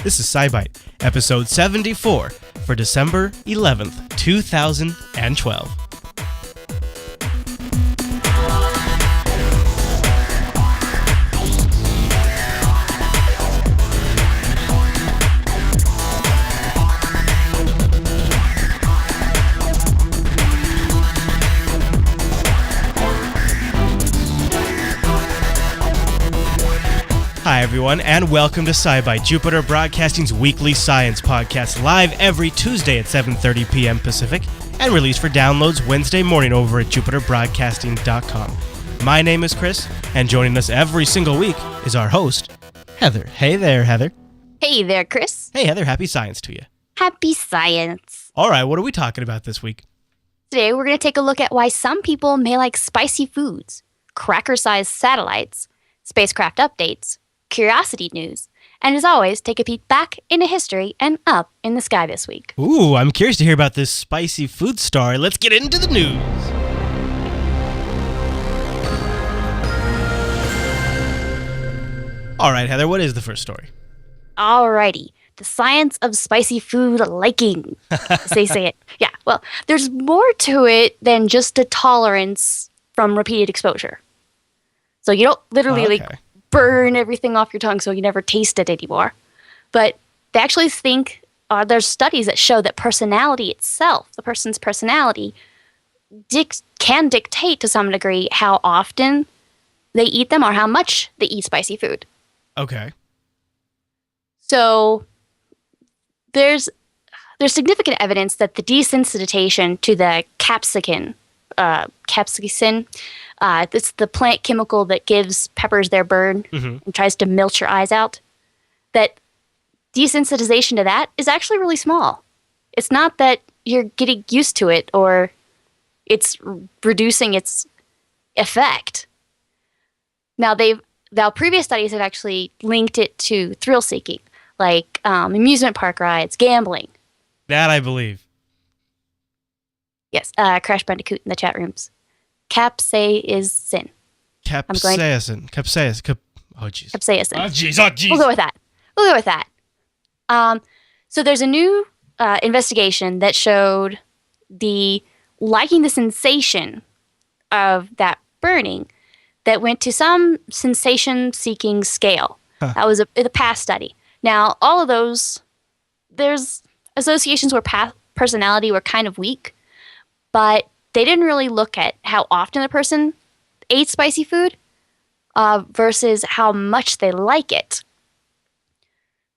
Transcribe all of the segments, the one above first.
This is SciByte, episode 74 for December 11th, 2012. Hi everyone, and welcome to SciByte, Jupiter Broadcasting's weekly science podcast, live every Tuesday at 7:30 p.m. Pacific, and released for downloads Wednesday morning over at jupiterbroadcasting.com. My name is Chris, and joining us every single week is our host, Heather. Hey there, Heather. Hey there, Chris. Hey Heather, happy science to you. Happy science. All right, what are we talking about this week? Today we're going to take a look at why some people may like spicy foods, cracker-sized satellites, spacecraft updates, curiosity news, and as always, take a peek back into history and up in the sky this week. Ooh, I'm curious to hear about this spicy food story. Let's get into the news. All right, Heather, what is the first story? Alrighty, the science of spicy food liking. Say it. Yeah, well, there's more to it than just a tolerance from repeated exposure. So you don't literally burn everything off your tongue so you never taste it anymore. But they actually think, there's studies that show that personality itself, the person's personality, can dictate to some degree how often they eat them or how much they eat spicy food. Okay. So there's significant evidence that the desensitization to the capsaicin, it's the plant chemical that gives peppers their burn and tries to melt your eyes out, that desensitization to that is actually really small. It's not that you're getting used to it or it's reducing its effect. Now, previous studies have actually linked it to thrill-seeking, like amusement park rides, gambling. That I believe. Yes, Crash Bandicoot in the chat rooms. Capsaicin. Capsaicin. Capsaicin. Oh, jeez. Capsaicin. Oh, jeez. We'll go with that. So there's a new investigation that showed liking the sensation of that burning that went to some sensation-seeking scale. Huh. That was a past study. Now, all of those, there's associations where personality were kind of weak, but they didn't really look at how often a person ate spicy food versus how much they like it.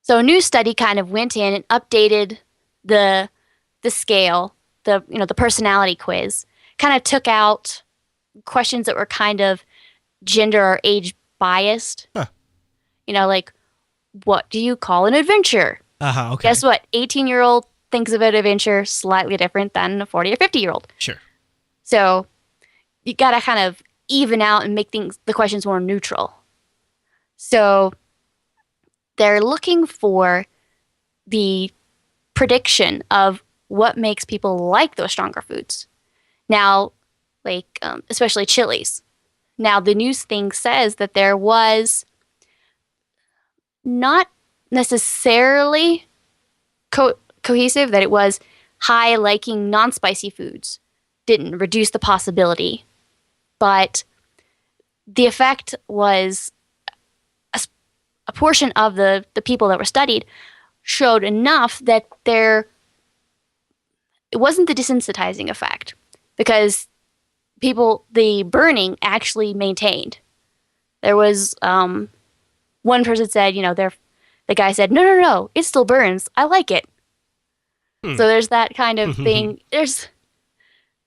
So a new study kind of went in and updated the scale, the personality quiz, kind of took out questions that were kind of gender or age biased. Huh. Like, what do you call an adventure? Okay. Guess what? 18-year-old thinks of an adventure slightly different than a 40 or 50-year-old. Sure. So you got to kind of even out and make the questions more neutral. So they're looking for the prediction of what makes people like those stronger foods. Now, like especially chilies. Now, the news thing says that there was not necessarily cohesive, that it was high liking non-spicy foods didn't reduce the possibility, but the effect was a portion of the people that were studied showed enough that it wasn't the desensitizing effect, because the burning actually maintained. There was one person said, the guy said, no, it still burns. I like it. So there's that kind of thing.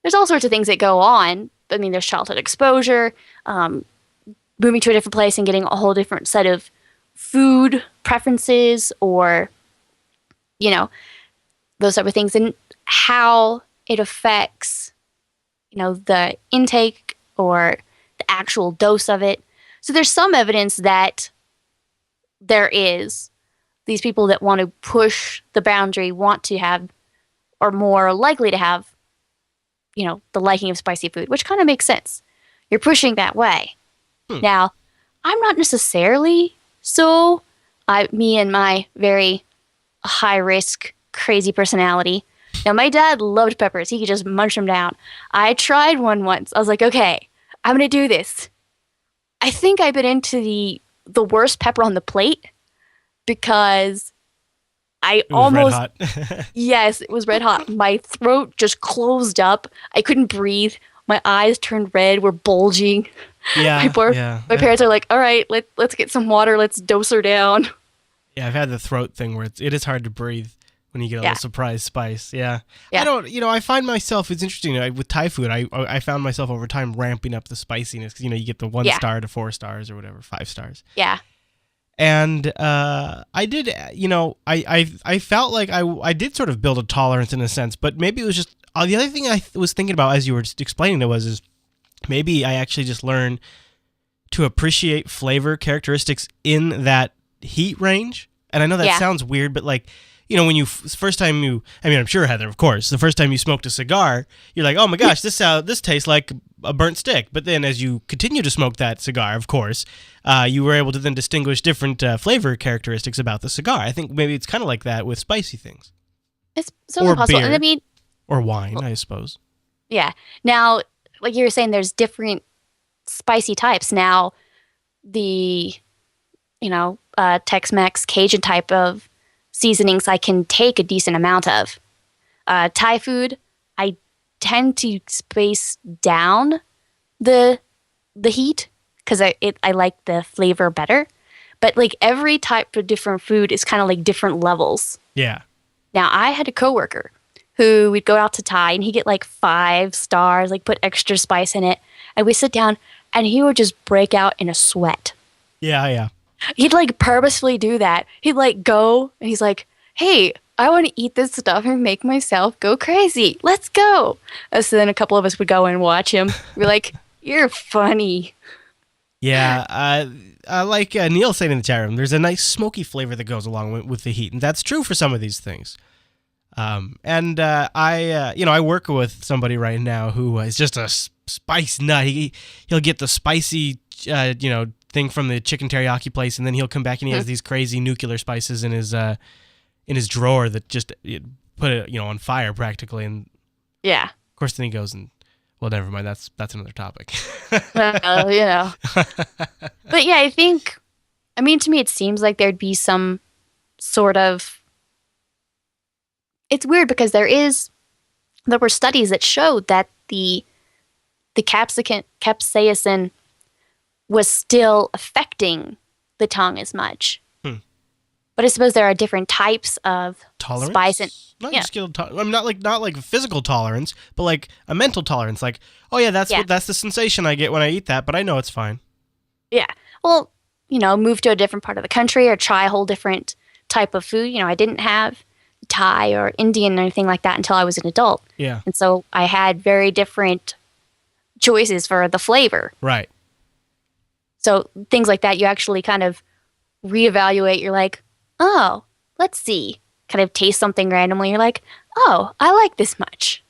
There's all sorts of things that go on. I mean, there's childhood exposure, moving to a different place and getting a whole different set of food preferences, or, those type of things, and how it affects, the intake or the actual dose of it. So there's some evidence that there is these people that want to push the boundary, want to have, or more likely to have, the liking of spicy food, which kind of makes sense. You're pushing that way. Now, I'm not necessarily so. Me and my very a high risk, crazy personality. Now, my dad loved peppers. He could just munch them down. I tried one once. I was like, okay, I'm going to do this. I think I bit into the worst pepper on the plate because I almost... Red hot. Yes, it was red hot. My throat just closed up. I couldn't breathe. My eyes turned red, were bulging. Yeah, my parents are like, all right, let's get some water. Let's dose her down. Yeah, I've had the throat thing where it is hard to breathe when you get a little surprise spice. Yeah. I find myself, it's interesting, with Thai food, I found myself over time ramping up the spiciness because, you get the 1 star to 4 stars or whatever, 5 stars. Yeah. And I did, I felt like I did sort of build a tolerance in a sense, but maybe it was just, the other thing I was thinking about as you were explaining it is maybe I actually just learned to appreciate flavor characteristics in that heat range. And I know that sounds weird, but like, when I'm sure, Heather, of course, the first time you smoked a cigar, you're like, oh my gosh, this tastes like a burnt stick. But then as you continue to smoke that cigar, of course, you were able to then distinguish different flavor characteristics about the cigar. I think maybe it's kind of like that with spicy things. It's so possible. Beer, and or wine, I suppose. Yeah. Now, like you were saying, there's different spicy types. Now, the, Tex-Mex Cajun type of seasonings I can take a decent amount of. Thai food, I tend to space down the heat because I like the flavor better. But like every type of different food is kind of like different levels. Yeah. Now, I had a coworker who we'd go out to Thai and he'd get like 5 stars, like put extra spice in it. And we sit down and he would just break out in a sweat. Yeah. He'd like purposefully do that. He'd like go and he's like, hey, I want to eat this stuff and make myself go crazy. Let's go. So then a couple of us would go and watch him. We're like, you're funny. Yeah. Like Neil said in the chat room, there's a nice smoky flavor that goes along with the heat. And that's true for some of these things. I work with somebody right now who is just a spice nut. He'll get the spicy, thing from the chicken teriyaki place, and then he'll come back and he has these crazy nuclear spices in his drawer that just put it, on fire practically. And yeah, of course, then he goes and, well, never mind. That's another topic. But yeah, I think, to me, it seems like there'd be some sort of. It's weird because there were studies that showed that the capsaicin was still affecting the tongue as much. But I suppose there are different types of tolerance. Spice not like physical tolerance, but like a mental tolerance. Like, oh yeah, that's the sensation I get when I eat that, but I know it's fine. Yeah. Well, move to a different part of the country or try a whole different type of food. I didn't have Thai or Indian or anything like that until I was an adult. Yeah. And so I had very different choices for the flavor. Right. So things like that, you actually kind of reevaluate. You're like, oh, let's see. Kind of taste something randomly. You're like, oh, I like this much.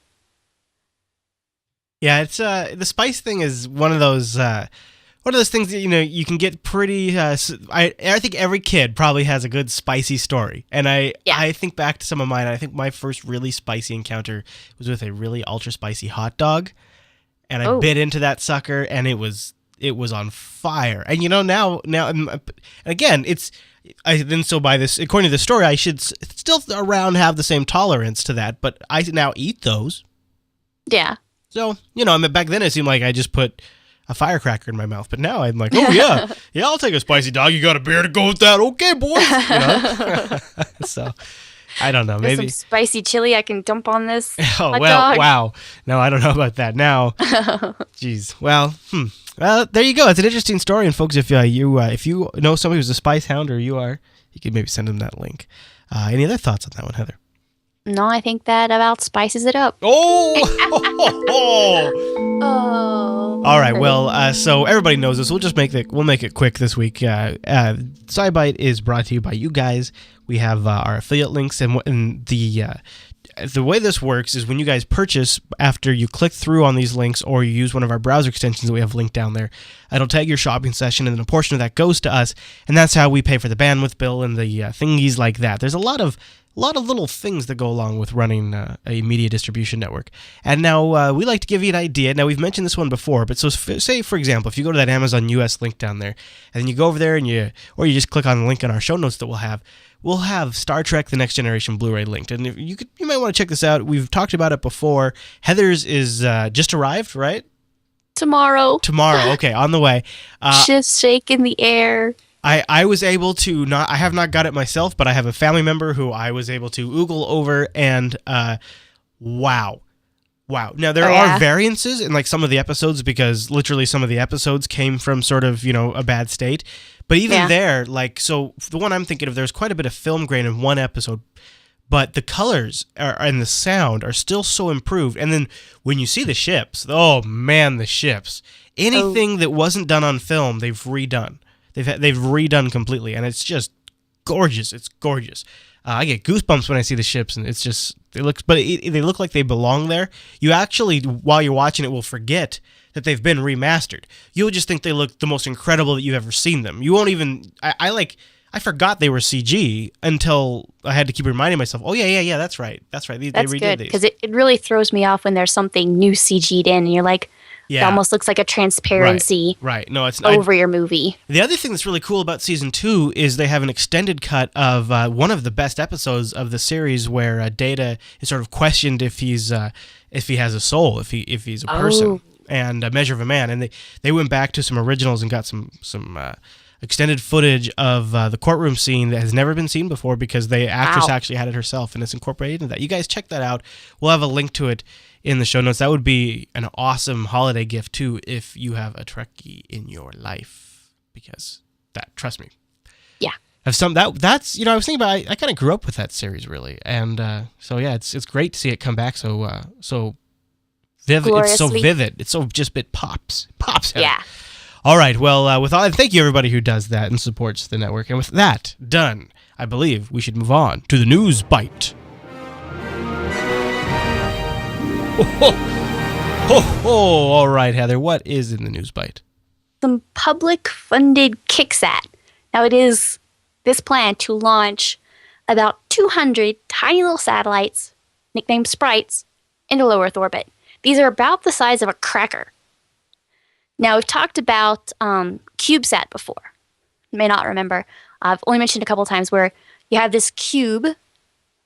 Yeah, it's the spice thing is one of those things that you can get pretty. I think every kid probably has a good spicy story, and I think back to some of mine. I think my first really spicy encounter was with a really ultra spicy hot dog, and I bit into that sucker, and it was on fire. And now and again, by this, according to the story, I should still around have the same tolerance to that, but I now eat those. Yeah. So back then it seemed like I just put a firecracker in my mouth, but now I'm like, oh yeah, I'll take a spicy dog. You got a beer to go with that? Okay, boys. So I don't know, maybe some spicy chili I can dump on this. Oh hot well, dog. wow. No, I don't know about that now. Jeez. Well, there you go. It's an interesting story, and folks, if you know somebody who's a spice hound, or you could maybe send them that link. Any other thoughts on that one, Heather? No, I think that about spices it up. Oh! All right. Well, so everybody knows this. We'll make it quick this week. SciByte is brought to you by you guys. We have our affiliate links, and the way this works is when you guys purchase, after you click through on these links or you use one of our browser extensions that we have linked down there, it'll tag your shopping session, and then a portion of that goes to us, and that's how we pay for the bandwidth bill and the thingies like that. There's a lot of a lot of little things that go along with running a media distribution network. And now we like to give you an idea. Now, we've mentioned this one before, but so say, for example, if you go to that Amazon US link down there, and then you go over there or you just click on the link in our show notes that we'll have Star Trek The Next Generation Blu-ray linked. And you might want to check this out. We've talked about it before. Heather's is just arrived, right? Tomorrow, okay, on the way. Just shake in the air. I was able to I have not got it myself, but I have a family member who I was able to oogle over, and wow. Now there are variances in like some of the episodes, because literally some of the episodes came from sort of, a bad state. But even there, like, so the one I'm thinking of, there's quite a bit of film grain in one episode, but the colors and the sound are still so improved. And then when you see the ships, oh man, the ships. Anything that wasn't done on film, they've redone. They've redone completely, and it's just gorgeous. It's gorgeous. I get goosebumps when I see the ships, and it's just they look like they belong there. You actually, while you're watching it, will forget that they've been remastered. You'll just think they look the most incredible that you've ever seen them. You won't even. I forgot they were CG until I had to keep reminding myself. Oh yeah, that's right. They redid good, these. because it really throws me off when there's something new CG'd in, and you're like. Yeah. It almost looks like a transparency right. No, it's over your movie. The other thing that's really cool about season 2 is they have an extended cut of one of the best episodes of the series, where Data is sort of questioned if he has a soul, if he's a person, and A Measure of a Man. And they went back to some originals and got some extended footage of the courtroom scene that has never been seen before, because the actress actually had it herself, and it's incorporated into that. You guys check that out. We'll have a link to it in the show notes. That would be an awesome holiday gift too, if you have a Trekkie in your life, because trust me. Yeah. That's I was thinking about. I kind of grew up with that series, really, and so yeah, it's great to see it come back so vivid. Gloriously. It's so vivid. It's so just pops. Yeah. All right. Well, thank you everybody who does that and supports the network. And with that done, I believe we should move on to the news bite. All right, Heather, what is in the news bite? Some public-funded KickSat. Now, it is this plan to launch about 200 tiny little satellites, nicknamed Sprites, into low Earth orbit. These are about the size of a cracker. Now, we've talked about CubeSat before. You may not remember. I've only mentioned a couple times where you have this cube,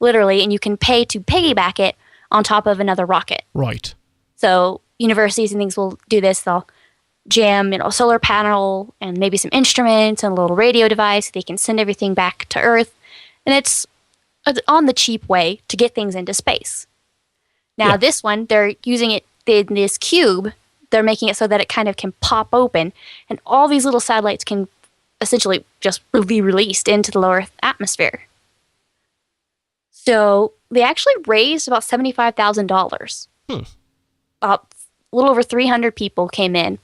literally, and you can pay to piggyback it on top of another rocket. Right. So universities and things will do this. They'll jam, a solar panel and maybe some instruments and a little radio device. They can send everything back to Earth. And it's on the cheap way to get things into space. Now, this one, they're using it in this cube. They're making it so that it kind of can pop open, and all these little satellites can essentially just be released into the low Earth atmosphere. So they actually raised about $75,000. A little over 300 people came in.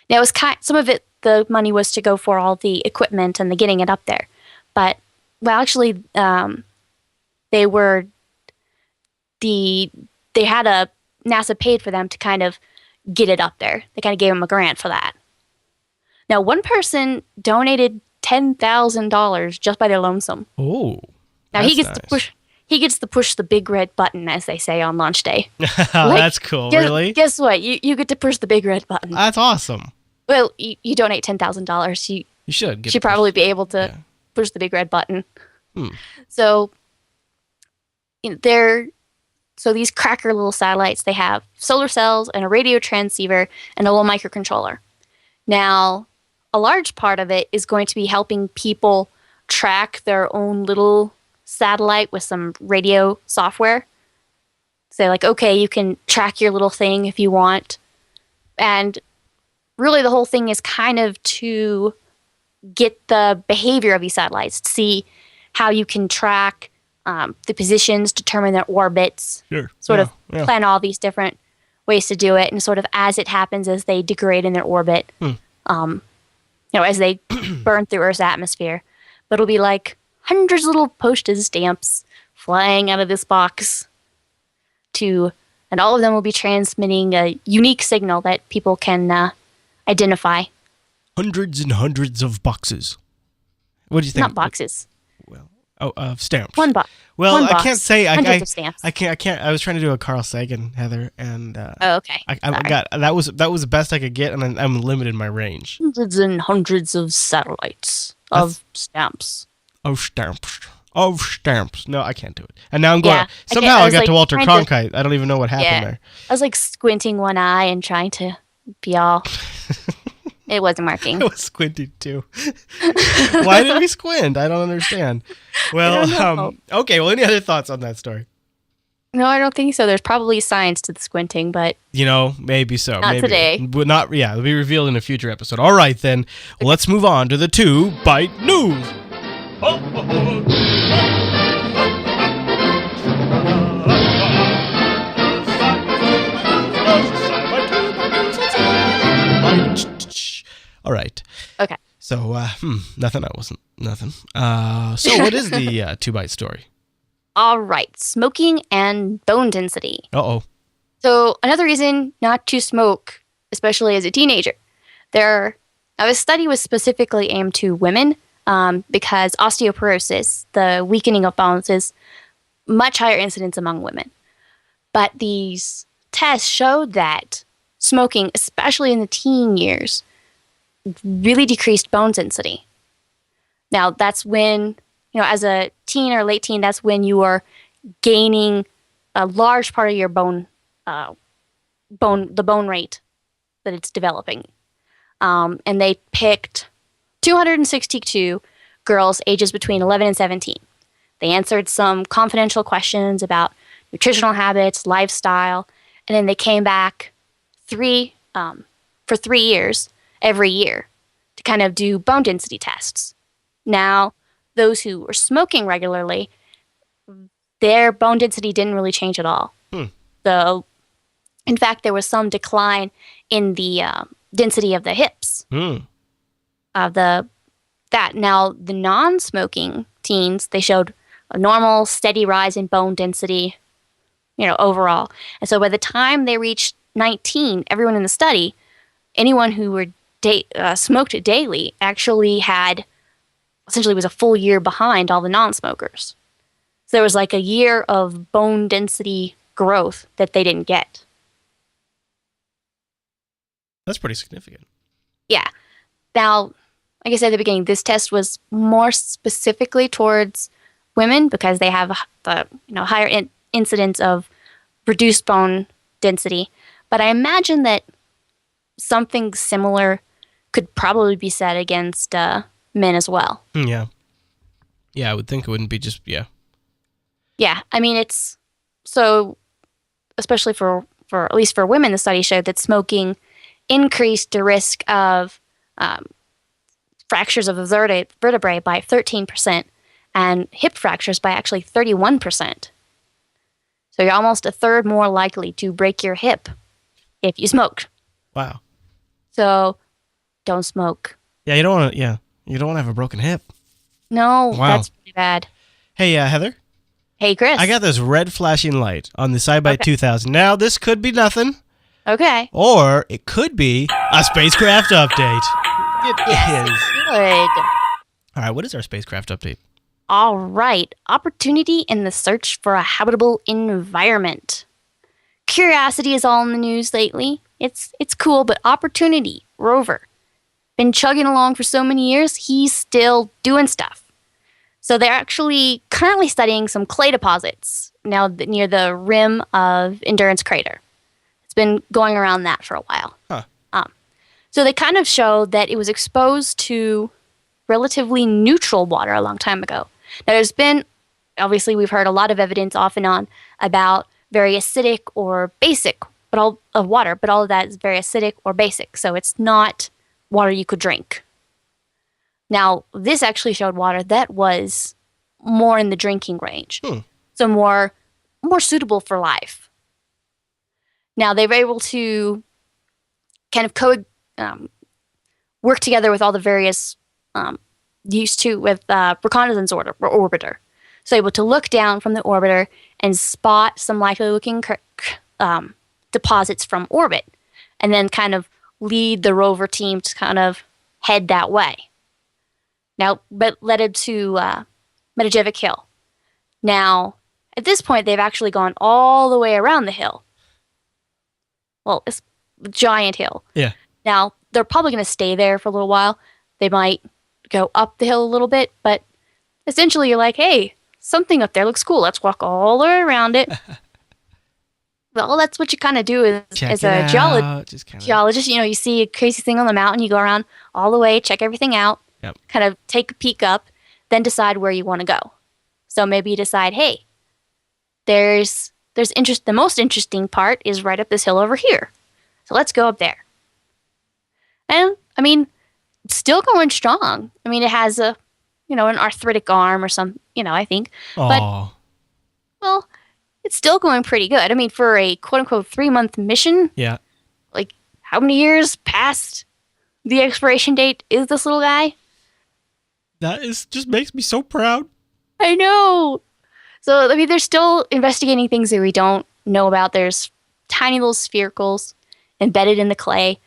Now, it was some of it, the money was to go for all the equipment and the getting it up there. But, actually, they had NASA paid for them to kind of get it up there. They kind of gave them a grant for that. Now, one person donated $10,000 just by their lonesome. Oh, now he gets to push the big red button, as they say on launch day. That's cool. Really? Guess what? You get to push the big red button. That's awesome. Well, you donate $10,000. You should probably be able to push the big red button. So, these cracker little satellites, they have solar cells and a radio transceiver and a little microcontroller. Now, a large part of it is going to be helping people track their own little satellite with some radio software. So, okay, you can track your little thing if you want. And really, the whole thing is kind of to get the behavior of these satellites, to see how you can track the positions, determine their orbits, plan all these different ways to do it, and sort of as it happens, as they degrade in their orbit, as they burn through Earth's atmosphere. But it'll be like hundreds of little postage stamps flying out of this box and all of them will be transmitting a unique signal that people can identify. Hundreds and hundreds of boxes. What do you think? Not boxes. Well, Oh, stamps. One box. Well, One I box. can't say Hundreds of stamps. I can't. I was trying to do a Carl Sagan, Heather, and Oh, okay. I Sorry. got that was the best I could get, and I'm limited in my range. Hundreds and hundreds of satellites of stamps. Oh, stamps. Oh, stamps. No, I can't do it. And now I'm going. Yeah, Somehow I got like, to Walter trying to- Cronkite. I don't even know what happened there. I was like squinting one eye and trying to be all. It wasn't working. I was squinting too. Why did we squint? I don't understand. Well, I don't know. Okay. Well, any other thoughts on that story? No, I don't think so. There's probably science to the squinting, but Maybe so. Not maybe. today. But not. Yeah, it'll be revealed in a future episode. All right, then. Well, let's move on to the 2-Byte News. All right. okay. So, nothing. That wasn't nothing. So what is the 2-Byte story? All right. Smoking and bone density. Uh-oh. So another reason not to smoke, especially as a teenager. Now this study was specifically aimed to women because osteoporosis, the weakening of bones, is much higher incidence among women. But these tests showed that smoking, especially in the teen years, really decreased bone density. Now that's when, as a teen or late teen, that's when you are gaining a large part of your the bone rate that it's developing. And they picked 262 girls ages between 11 and 17. They answered some confidential questions about nutritional habits, lifestyle, and then they came back for 3 years, every year, to kind of do bone density tests. Now, those who were smoking regularly, their bone density didn't really change at all. So, in fact, there was some decline in the density of the hips. Now, the non-smoking teens, they showed a normal, steady rise in bone density, overall. And so by the time they reached 19, everyone in the study, anyone who were smoked daily, actually essentially was a full year behind all the non-smokers. So there was like a year of bone density growth that they didn't get. That's pretty significant. Yeah. Now, like I said at the beginning, this test was more specifically towards women because they have the higher incidence of reduced bone density. But I imagine that something similar could probably be said against men as well. Yeah. Yeah, I would think it wouldn't be just, yeah. Yeah, I mean, it's so, especially for at least for women, the study showed that smoking increased the risk of fractures of the vertebrae by 13% and hip fractures by actually 31%. So you're almost a third more likely to break your hip if you smoked. Wow. So don't smoke. Yeah, you don't want to have a broken hip. No, Wow. That's pretty bad. Hey, Heather. Hey, Chris. I got this red flashing light on the SciByte 2000. Now, this could be nothing, Okay. or it could be a spacecraft update. It is. Good. All right, what is our spacecraft update? All right. Opportunity in the search for a habitable environment. Curiosity is all in the news lately. It's cool, but Opportunity, rover, been chugging along for so many years, he's still doing stuff. So they're actually currently studying some clay deposits now near the rim of Endurance Crater. It's been going around that for a while. Huh. So they kind of show that it was exposed to relatively neutral water a long time ago. Now there's been, obviously we've heard a lot of evidence off and on about very acidic or basic water, but all of that is very acidic or basic. So it's not water you could drink. Now, this actually showed water that was more in the drinking range. So more suitable for life. Now, they were able to kind of work together with all the various Reconnaissance orbiter. So able to look down from the orbiter and spot some likely looking deposits from orbit, and then kind of lead the rover team to kind of head that way. Now, but led to Metajevic Hill. Now, at this point, they've actually gone all the way around the hill. Well, it's a giant hill. Yeah. Now, they're probably going to stay there for a little while. They might go up the hill a little bit, but essentially you're like, hey, something up there looks cool. Let's walk all the way around it. Well, that's what you kind of do as a geologist. You know, you see a crazy thing on the mountain, you go around all the way, check everything out, kind of take a peek up, then decide where you want to go. So maybe you decide, hey, there's interest. The most interesting part is right up this hill over here. So let's go up there. And I mean, it's still going strong. I mean, it has an arthritic arm or some, I think. Aww. But, well, it's still going pretty good. I mean, for a quote-unquote 3-month mission, like, how many years past the expiration date is this little guy? Just makes me so proud. I know. So, I mean, they're still investigating things that we don't know about. There's tiny little sphericals embedded in the clay.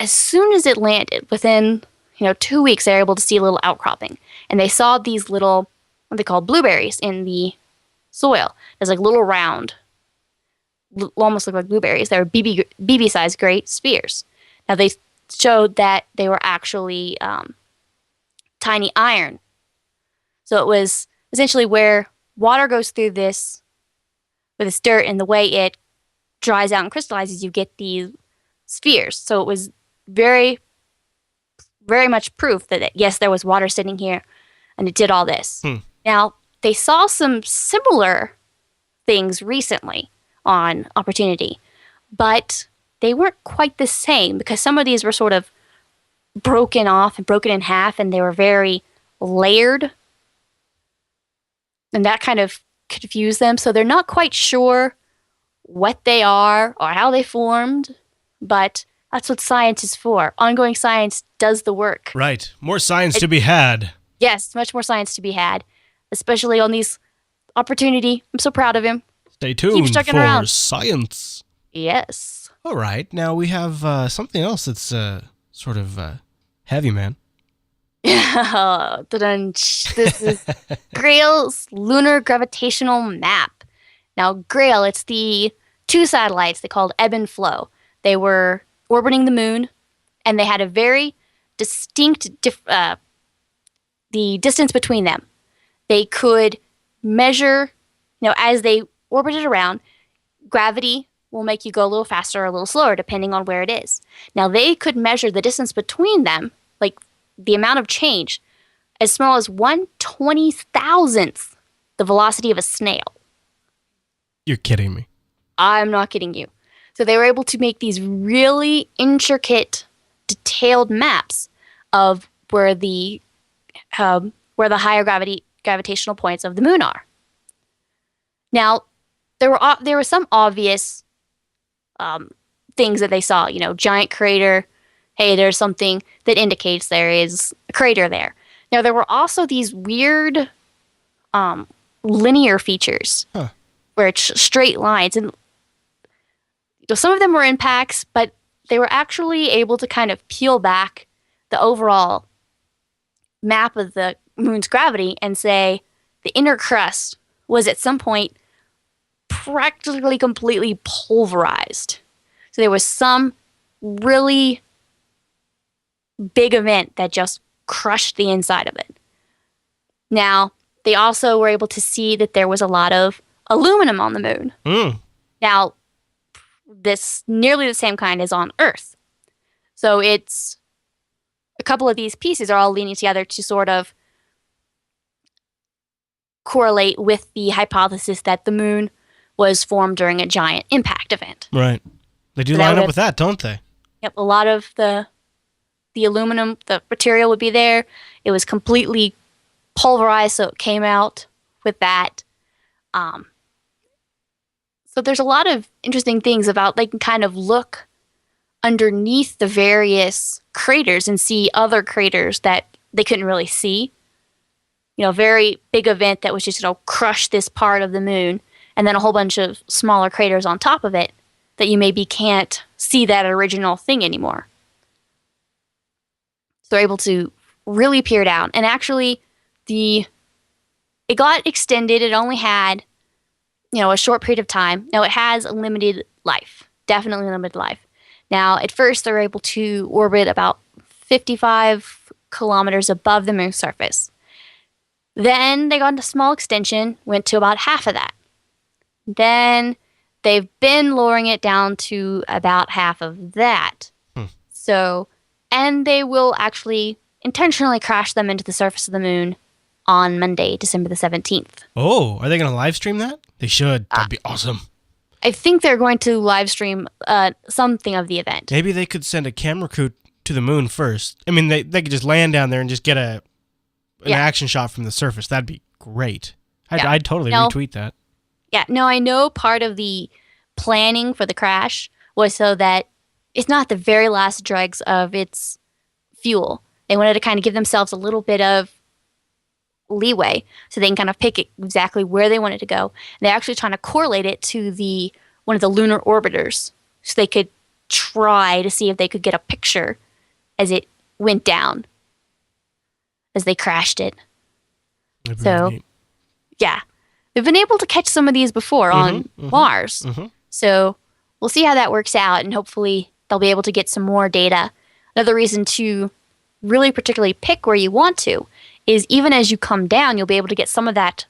As soon as it landed, within 2 weeks, they were able to see a little outcropping. And they saw these little, what they call blueberries in the soil. There's like little round, almost look like blueberries. They were BB-sized gray spheres. Now, they showed that they were actually tiny iron. So it was essentially where water goes through this, with this dirt, and the way it dries out and crystallizes, you get these spheres. So it was very, very much proof that, yes, there was water sitting here, and it did all this. Now, they saw some similar things recently on Opportunity, but they weren't quite the same because some of these were sort of broken off and broken in half, and they were very layered. And that kind of confused them. So they're not quite sure what they are or how they formed, but that's what science is for. Ongoing science does the work. Right. More science to be had. Yes, much more science to be had, especially on these Opportunity. I'm so proud of him. Stay tuned for around. Science. Yes. All right. Now we have something else that's sort of heavy, man. This is Grail's lunar gravitational map. Now, Grail, it's the 2 satellites they called Ebb and Flow. They were orbiting the moon, and they had a very distinct the distance between them. They could measure, as they orbited around, gravity will make you go a little faster or a little slower depending on where it is. Now, they could measure the distance between them, like the amount of change, as small as 1/20,000th the velocity of a snail. You're kidding me. I'm not kidding you. So they were able to make these really intricate, detailed maps of where the higher gravitational points of the moon are. Now, there were some obvious things that they saw. Giant crater. Hey, there's something that indicates there is a crater there. Now, there were also these weird linear features where it's straight lines. And some of them were impacts, but they were actually able to kind of peel back the overall map of the moon's gravity and say the inner crust was at some point practically completely pulverized. So there was some really big event that just crushed the inside of it. Now, they also were able to see that there was a lot of aluminum on the moon. Now, this nearly the same kind as on Earth. So it's a couple of these pieces are all leaning together to sort of correlate with the hypothesis that the moon was formed during a giant impact event. Right. They do line up with that, don't they? Yep. A lot of the aluminum, the material would be there. It was completely pulverized, so it came out with that. So there's a lot of interesting things about they can kind of look underneath the various craters and see other craters that they couldn't really see. Very big event that was just crush this part of the moon, and then a whole bunch of smaller craters on top of it that you maybe can't see that original thing anymore. So they're able to really peer down. And actually, the it got extended. It only had, a short period of time. Now it has a limited life, definitely limited life. Now, at first, they were able to orbit about 55 kilometers above the moon's surface. Then they got into small extension, went to about half of that. Then they've been lowering it down to about half of that. So, and they will actually intentionally crash them into the surface of the moon on Monday, December the 17th. Oh, are they going to live stream that? They should. That'd be awesome. I think they're going to live stream something of the event. Maybe they could send a camera crew to the moon first. I mean, they could just land down there and just get an action shot from the surface. That'd be great. I'd totally retweet that. Yeah, no, I know part of the planning for the crash was so that it's not the very last dregs of its fuel. They wanted to kind of give themselves a little bit of leeway so they can kind of pick exactly where they wanted to go. And they're actually trying to correlate it to one of the lunar orbiters so they could try to see if they could get a picture as it went down, as they crashed it. So, yeah. They've been able to catch some of these before on Mars. So we'll see how that works out, and hopefully they'll be able to get some more data. Another reason to really particularly pick where you want to is even as you come down, you'll be able to get some of that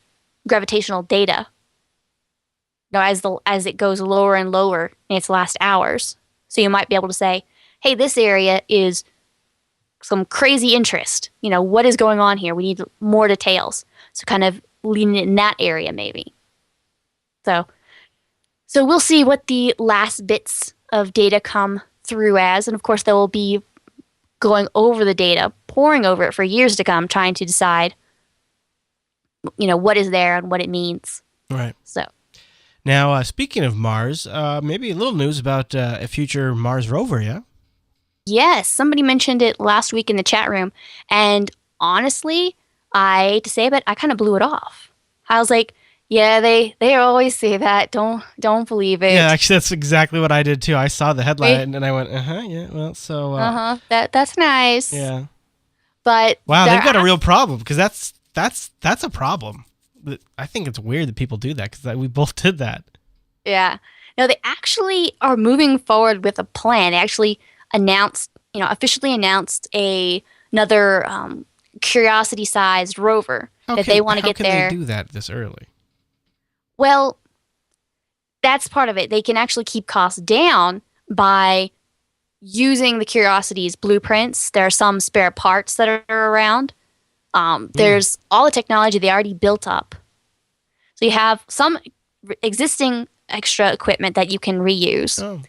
gravitational data as it goes lower and lower in its last hours. So you might be able to say, hey, this area is some crazy interest. What is going on here? We need more details. So kind of leaning in that area maybe. So we'll see what the last bits of data come through as. And of course, they will be going over the data, poring over it for years to come, trying to decide, what is there and what it means. Right. So. Now, speaking of Mars, maybe a little news about a future Mars rover, yeah? Yes, somebody mentioned it last week in the chat room. And honestly, I hate to say it, but I kind of blew it off. I was like, yeah, they always say that. Don't believe it. Yeah, actually, that's exactly what I did too. I saw the headline and I went, yeah, well, so. That's nice. Yeah. But wow, they've got a real problem because that's a problem. I think it's weird that people do that because we both did that. Yeah. No, they actually are moving forward with a plan. They actually officially announced another Curiosity-sized rover that they want to get there. How can they do that this early? Well, that's part of it. They can actually keep costs down by using the Curiosity's blueprints. There are some spare parts that are around. There's all the technology they already built up. So you have some existing extra equipment that you can reuse. Oh.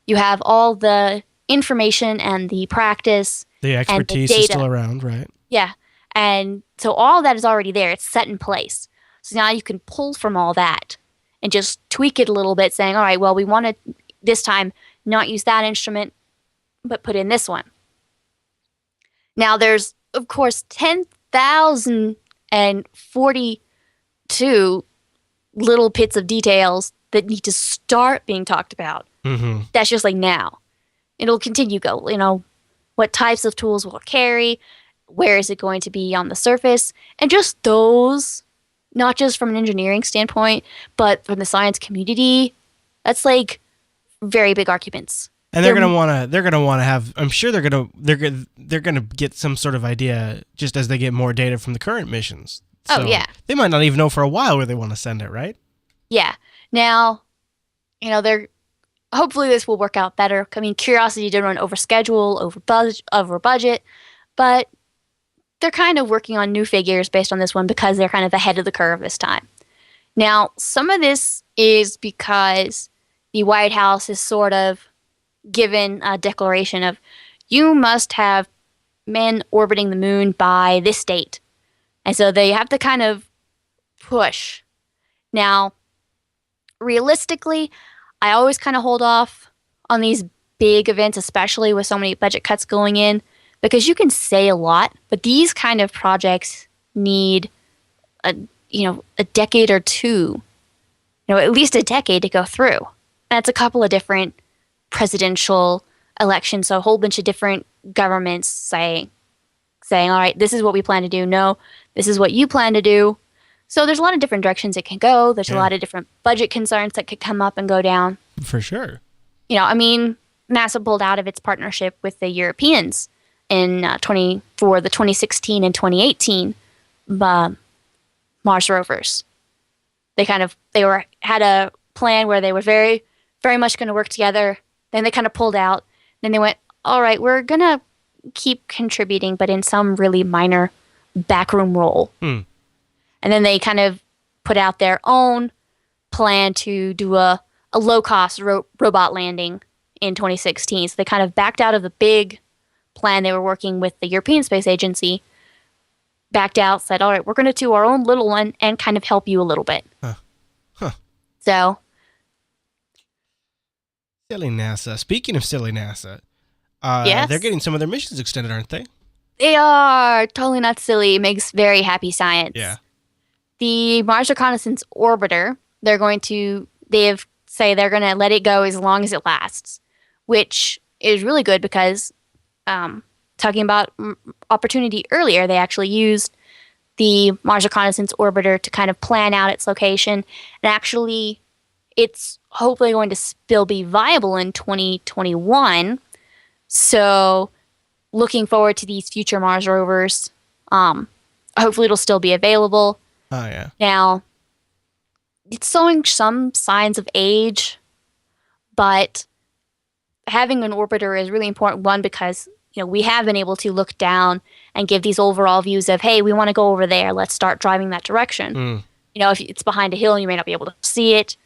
You have all the information and the practice. The expertise and the is still around, right? Yeah. And so all that is already there. It's set in place. So now you can pull from all that and just tweak it a little bit, saying, all right, well, we want to this time not use that instrument, but put in this one. Now there's, of course, 10,042 little bits of details that need to start being talked about. Mm-hmm. That's just like now. It'll continue go, what types of tools will it carry? Where is it going to be on the surface? And just those, not just from an engineering standpoint, but from the science community, that's like very big arguments. And they're gonna want to have. I'm sure they're gonna get some sort of idea just as they get more data from the current missions. So they might not even know for a while where they want to send it, right? Yeah. Now, they're hopefully this will work out better. I mean, Curiosity did run over schedule, over budget, but they're kind of working on new figures based on this one because they're kind of ahead of the curve this time. Now, some of this is because the White House has sort of given a declaration of you must have men orbiting the moon by this date. And so they have to kind of push. Now, realistically, I always kind of hold off on these big events, especially with so many budget cuts going in, because you can say a lot, but these kind of projects need a decade or two, at least a decade to go through. That's a couple of different presidential elections, so a whole bunch of different governments saying, all right, this is what we plan to do. No, this is what you plan to do. So there's a lot of different directions it can go. There's a lot of different budget concerns that could come up and go down. For sure. NASA pulled out of its partnership with the Europeans for the 2016 and 2018 Mars rovers. They had a plan where they were very, very much going to work together. Then they kind of pulled out. Then they went, all right, we're going to keep contributing, but in some really minor backroom role. And then they kind of put out their own plan to do a low-cost robot landing in 2016. So they kind of backed out of the big plan they were working with the European Space Agency, backed out, said, all right, we're going to do our own little one and kind of help you a little bit. So. Silly NASA. Speaking of silly NASA, yes? They're getting some of their missions extended, aren't they? They are. Totally not silly. It makes very happy science. Yeah. The Mars Reconnaissance Orbiter, they're going to let it go as long as it lasts, which is really good because talking about opportunity earlier, they actually used the Mars Reconnaissance Orbiter to kind of plan out its location, and actually it's hopefully going to still be viable in 2021. So looking forward to these future Mars rovers. Hopefully it'll still be available. Oh, yeah. Now, it's showing some signs of age, but having an orbiter is really important. One, because we have been able to look down and give these overall views of, hey, we want to go over there. Let's start driving that direction. If it's behind a hill, you may not be able to see it,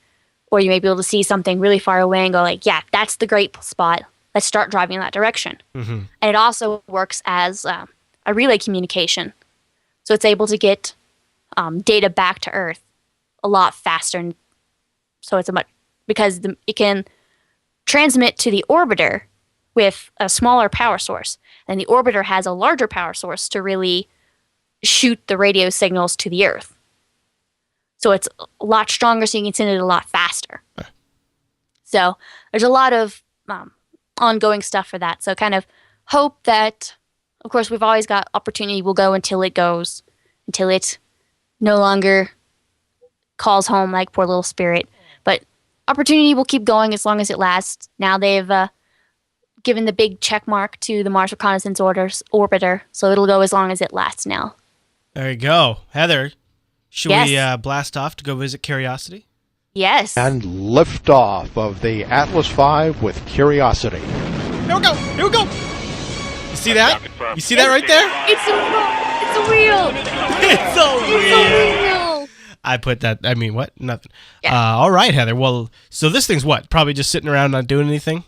or you may be able to see something really far away and go like, yeah, that's the great spot. Let's start driving in that direction. And it also works as a relay communication. So it's able to get data back to Earth a lot faster. So because it can transmit to the orbiter with a smaller power source. And the orbiter has a larger power source to really shoot the radio signals to the Earth. So it's a lot stronger, so you can send it a lot faster. So there's a lot of ongoing stuff for that. So kind of hope that, of course, we've always got opportunity will go until it goes, until it no longer calls home like poor little Spirit. But opportunity will keep going as long as it lasts. Now they've given the big check mark to the Mars Reconnaissance Orbiter, so it'll go as long as it lasts now. There you go. Heather, should we blast off to go visit Curiosity? Yes. And liftoff of the Atlas V with Curiosity. Here we go. Here we go. You see that? You see that right there? It's a wheel. It's a wheel. I put that. I mean, what? Nothing. Yeah. All right, Heather. Well, so this thing's what? Probably just sitting around not doing anything?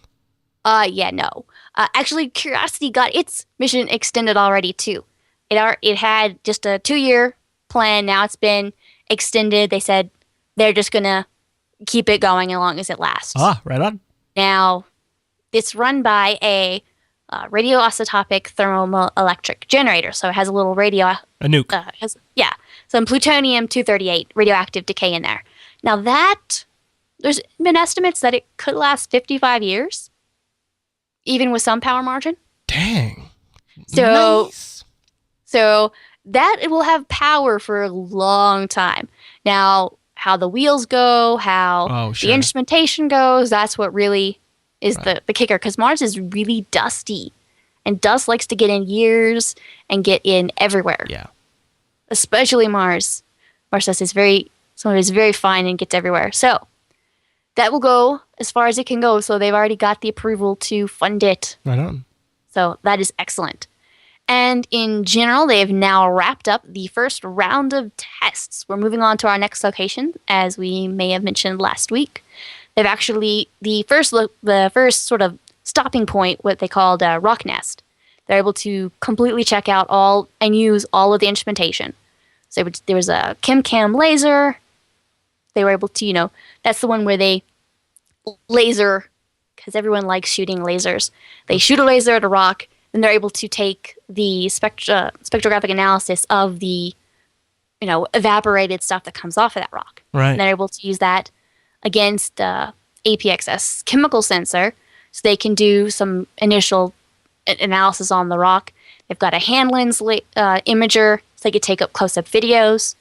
Yeah, no. Actually, Curiosity got its mission extended already, too. It had just a 2-year plan. Now it's been extended. They said they're just going to keep it going as long as it lasts. Ah, right on. Now, it's run by a radioisotopic thermoelectric generator. So it has a little A nuke. Some plutonium-238 radioactive decay in there. Now there's been estimates that it could last 55 years, even with some power margin. Dang. So, nice. So that it will have power for a long time. Now, how the wheels go, how the instrumentation goes, that's what really is the kicker. Because Mars is really dusty. And dust likes to get in gears and get in everywhere. Yeah. Especially Mars. Mars dust is very fine and gets everywhere. So that will go as far as it can go. So they've already got the approval to fund it. Right on. So that is excellent. And in general, they have now wrapped up the first round of tests. We're moving on to our next location, as we may have mentioned last week. They've actually, the first sort of stopping point, what they called a rock nest. They're able to completely check out all and use all of the instrumentation. So there was a chem laser. They were able to, that's the one where they laser, because everyone likes shooting lasers. They shoot a laser at a rock, and they're able to take the spectrographic analysis of the, evaporated stuff that comes off of that rock. Right. And they're able to use that against APXS chemical sensor, so they can do some initial analysis on the rock. They've got a hand lens imager, so they could take up close-up videos.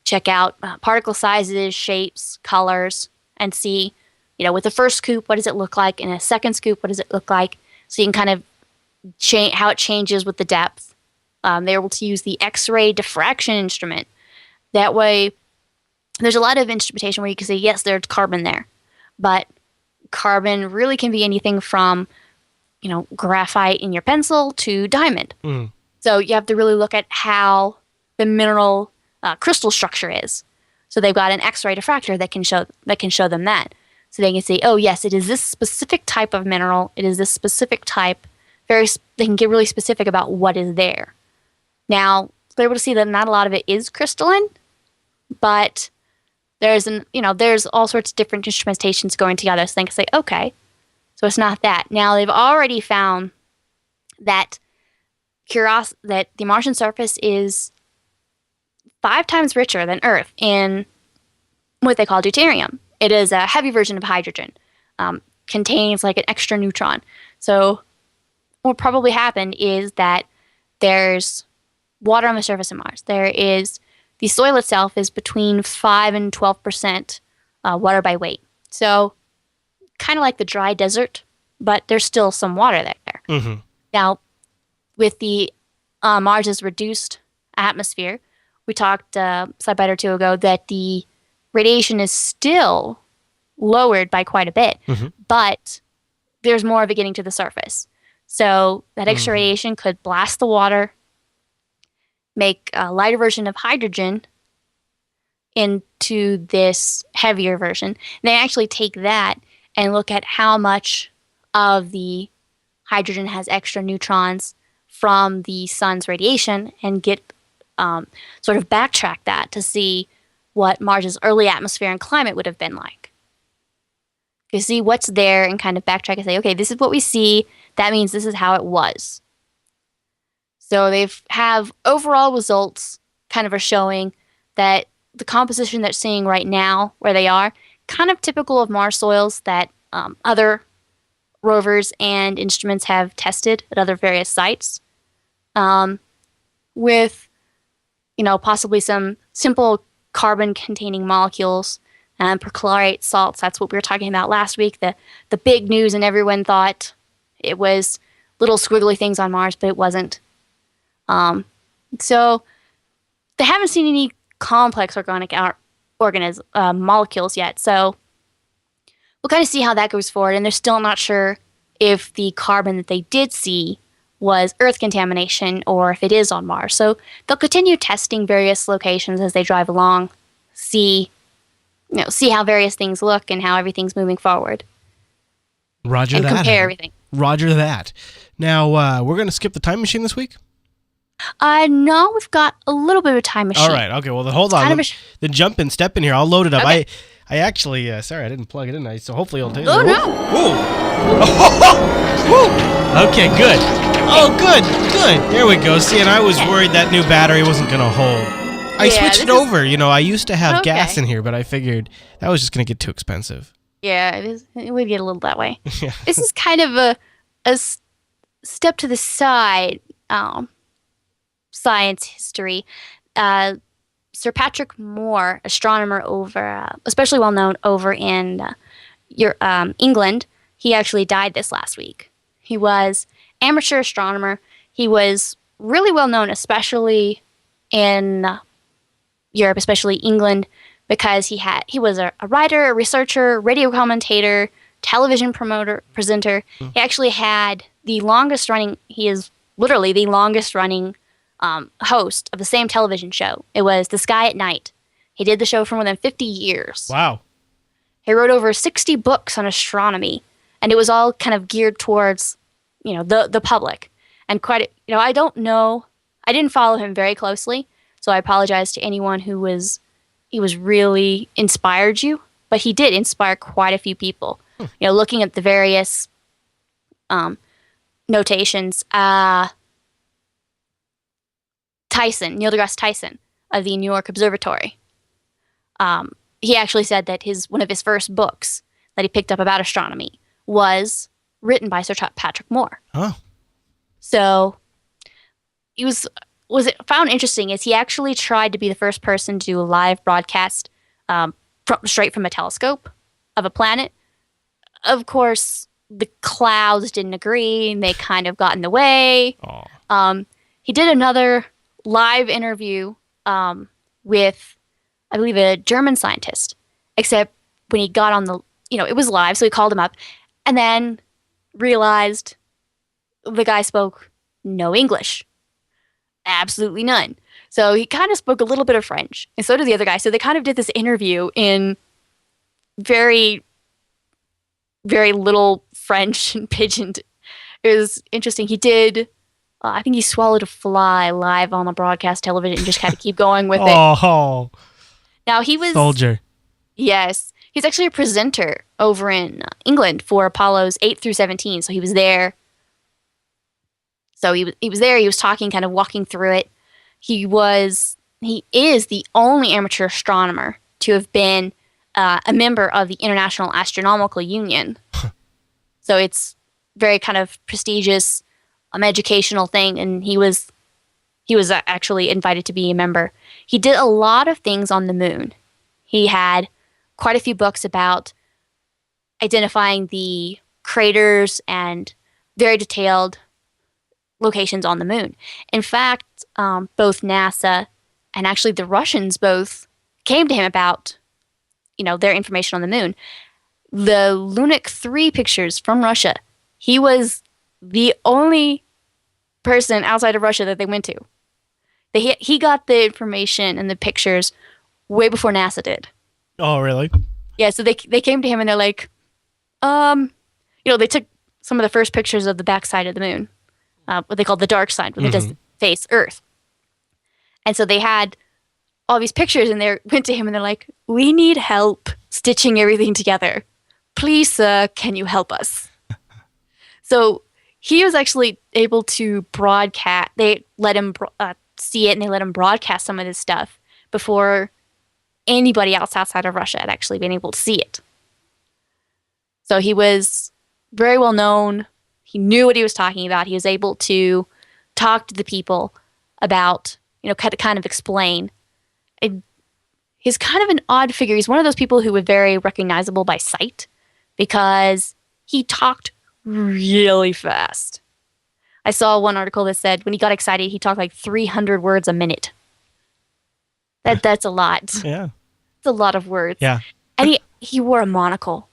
check out particle sizes, shapes, colors, and see, with the first scoop, what does it look like? And a second scoop, what does it look like? So you can kind of change how it changes with the depth. They're able to use the X-ray diffraction instrument. That way, there's a lot of instrumentation where you can say, yes, there's carbon there. But carbon really can be anything from, graphite in your pencil to diamond. Mm. So you have to really look at how the mineral crystal structure is. So they've got an X-ray diffractor that can show them that. So they can say, oh yes, it is this specific type of mineral. It is this specific type. They can get really specific about what is there. Now they're able to see that not a lot of it is crystalline, but there's all sorts of different instrumentations going together. So they can say, okay, so it's not that. Now they've already found that that the Martian surface is 5 times richer than Earth in what they call deuterium. It is a heavy version of hydrogen, contains like an extra neutron. So what probably happened is that there's water on the surface of Mars. The soil itself is between 5 and 12% water by weight. So kind of like the dry desert, but there's still some water there. Mm-hmm. Now, with the Mars's reduced atmosphere, we talked SciByte or two ago that the radiation is still lowered by quite a bit, but there's more of it getting to the surface. So that extra radiation could blast the water, make a lighter version of hydrogen into this heavier version. And they actually take that and look at how much of the hydrogen has extra neutrons from the sun's radiation and get sort of backtrack that to see what Mars's early atmosphere and climate would have been like. You see what's there and kind of backtrack and say, okay, this is what we see. That means this is how it was. So they have overall results kind of are showing that the composition they're seeing right now, where they are, kind of typical of Mars soils that other rovers and instruments have tested at other various sites, with possibly some simple carbon-containing molecules and perchlorate salts. That's what we were talking about last week. The big news, and everyone thought it was little squiggly things on Mars, but it wasn't. So they haven't seen any complex organic molecules yet. So we'll kind of see how that goes forward. And they're still not sure if the carbon that they did see was Earth contamination or if it is on Mars. So they'll continue testing various locations as they drive along, see how various things look and how everything's moving forward. Roger and that. Compare everything. Roger that. Now, we're going to skip the time machine this week? No, we've got a little bit of a time machine. All right. Okay. Well, then hold on. Then jump in, step in here. I'll load it up. Okay. I actually, sorry, I didn't plug it in. So hopefully it'll take it. Oh, no. Ooh. Okay, good. Oh, good. There we go. See, and I was worried that new battery wasn't going to hold. I switched it over. I used to have gas in here, but I figured that was just going to get too expensive. Yeah, it would get a little that way. Yeah. This is kind of a step to the side science history. Sir Patrick Moore, astronomer especially well known over in England, he actually died this last week. He was amateur astronomer. He was really well known, especially in Europe, especially England, because he was a writer, a researcher, radio commentator, television presenter. He actually had he is literally the longest running host of the same television show. It was The Sky at Night. He did the show for more than 50 years. Wow. He wrote over 60 books on astronomy, and it was all kind of geared towards, the public. And I don't know, I didn't follow him very closely, so I apologize to anyone he was really inspired you, but he did inspire quite a few people. Looking at the various notations, Neil deGrasse Tyson of the New York Observatory, he actually said that one of his first books that he picked up about astronomy was written by Sir Patrick Moore. Oh. So he was was found interesting is he actually tried to be the first person to do a live broadcast straight from a telescope of a planet. Of course, the clouds didn't agree, and they kind of got in the way. He did another live interview with, I believe, a German scientist, except when he got on the, it was live, so he called him up, and then realized the guy spoke no English. Absolutely none. So he kind of spoke a little bit of French, and so did the other guy. So they kind of did this interview in very, very little French and pidgin. It was interesting. He did, I think he swallowed a fly live on the broadcast television and just kind of keep going with it. Oh, now he was soldier. Yes, he's actually a presenter over in England for Apollo's 8 through 17. So he was there. So he was there. He was talking, kind of walking through it. He is the only amateur astronomer to have been a member of the International Astronomical Union. So it's very kind of prestigious, educational thing, and he was actually invited to be a member. He did a lot of things on the moon. He had quite a few books about identifying the craters and very detailed locations on the moon. In fact, both NASA and actually the Russians both came to him about, their information on the moon. The Lunik 3 pictures from Russia, he was the only person outside of Russia that they went to. He got the information and the pictures way before NASA did. Oh, really? Yeah, so they came to him and they're like, they took some of the first pictures of the backside of the moon. What they call the dark side, when it doesn't face Earth. And so they had all these pictures, and they went to him, and they're like, "We need help stitching everything together. Please, sir, can you help us?" So he was actually able to broadcast. They let him see it, and they let him broadcast some of this stuff before anybody else outside of Russia had actually been able to see it. So he was very well known. He knew what he was talking about. He was able to talk to the people about, kind of explain. He's kind of an odd figure. He's one of those people who was very recognizable by sight because he talked really fast. I saw one article that said when he got excited, he talked like 300 words a minute. That's a lot. Yeah. It's a lot of words. Yeah. And he wore a monocle.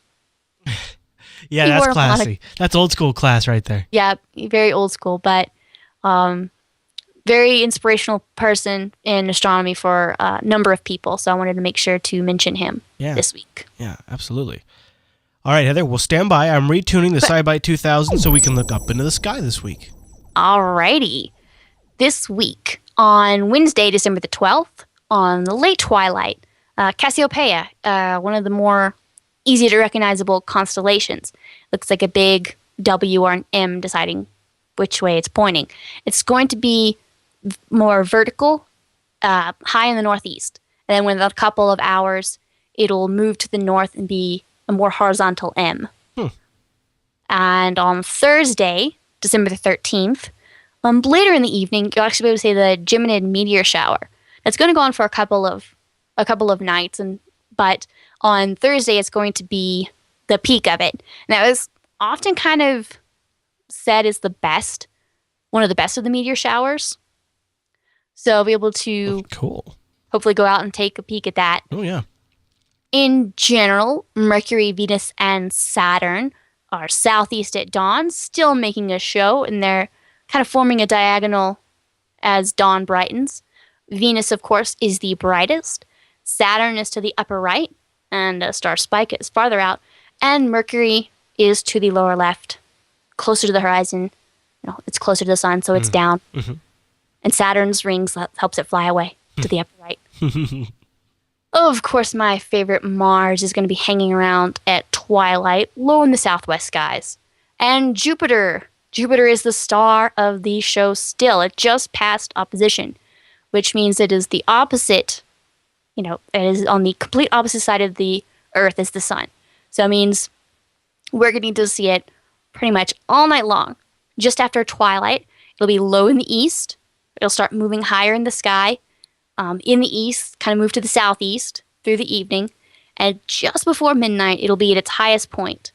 Yeah, that's classy. That's old school class right there. Yeah, very old school, but very inspirational person in astronomy for a number of people. So I wanted to make sure to mention him this week. Yeah, absolutely. All right, Heather, we'll stand by. I'm retuning the SciByte 2000 so we can look up into the sky this week. Alrighty. This week, on Wednesday, December the 12th, on the late twilight, Cassiopeia, one of the more easy to recognizable constellations. Looks like a big W or an M deciding which way it's pointing. It's going to be more vertical, high in the northeast. And then within a couple of hours, it'll move to the north and be a more horizontal M. And on Thursday, December the 13th, later in the evening, you'll actually be able to see the Geminid meteor shower. It's going to go on for a couple of nights, but on Thursday, it's going to be the peak of it. And that was often kind of said is one of the best of the meteor showers. So I'll be able to hopefully go out and take a peek at that. Oh, yeah. In general, Mercury, Venus, and Saturn are southeast at dawn, still making a show, and they're kind of forming a diagonal as dawn brightens. Venus, of course, is the brightest. Saturn is to the upper right, and star Spica is farther out, and Mercury is to the lower left, closer to the horizon. It's closer to the sun, so it's down. Mm-hmm. And Saturn's rings helps it fly away to the upper right. Of course, my favorite Mars is going to be hanging around at twilight, low in the southwest skies. And Jupiter is the star of the show still. It just passed opposition, which means it is the opposite. It is on the complete opposite side of the Earth as the sun. So it means we're getting to see it pretty much all night long. Just after twilight, it'll be low in the east, It'll start moving higher in the sky, in the east, kind of move to the southeast through the evening, and just before midnight, it'll be at its highest point,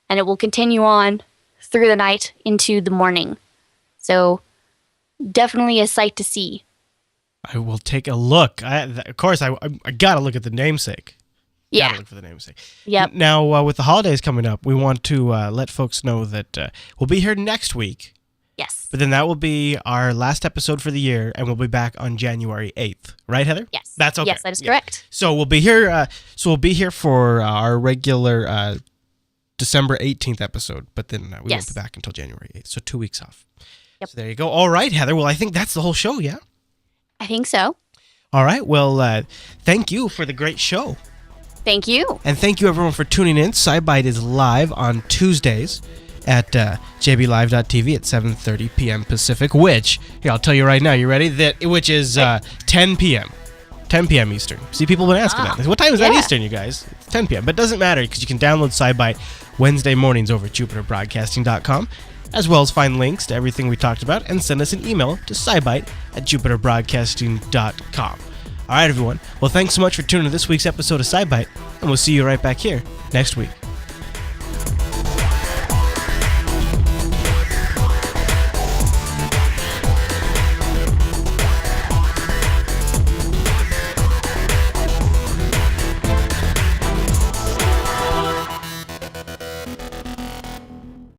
and it will continue on through the night into the morning. So definitely a sight to see. I will take a look. Of course, I got to look at the namesake. Yeah. Gotta look for the namesake. Yep. Now, with the holidays coming up, we want to let folks know that we'll be here next week. Yes. But then that will be our last episode for the year, and we'll be back on January 8th. Right, Heather? Yes. That's okay. Yes, that is correct. So we'll be here. We'll be here for our regular December 18th episode, but then we won't be back until January 8th. So 2 weeks off. Yep. So there you go. All right, Heather. Well, I think that's the whole show. Yeah. I think so. All right. Well, thank you for the great show. Thank you. And thank you, everyone, for tuning in. SciByte is live on Tuesdays at jblive.tv at 7:30 p.m. Pacific, which, here, I'll tell you right now. You ready? Which is 10 p.m. 10 p.m. Eastern. See, people have been asking that. What time is that Eastern, you guys? It's 10 p.m. But it doesn't matter because you can download SciByte Wednesday mornings over at jupiterbroadcasting.com, as well as find links to everything we talked about and send us an email to SciByte at jupiterbroadcasting.com. All right, everyone. Well, thanks so much for tuning to this week's episode of SciByte, and we'll see you right back here next week.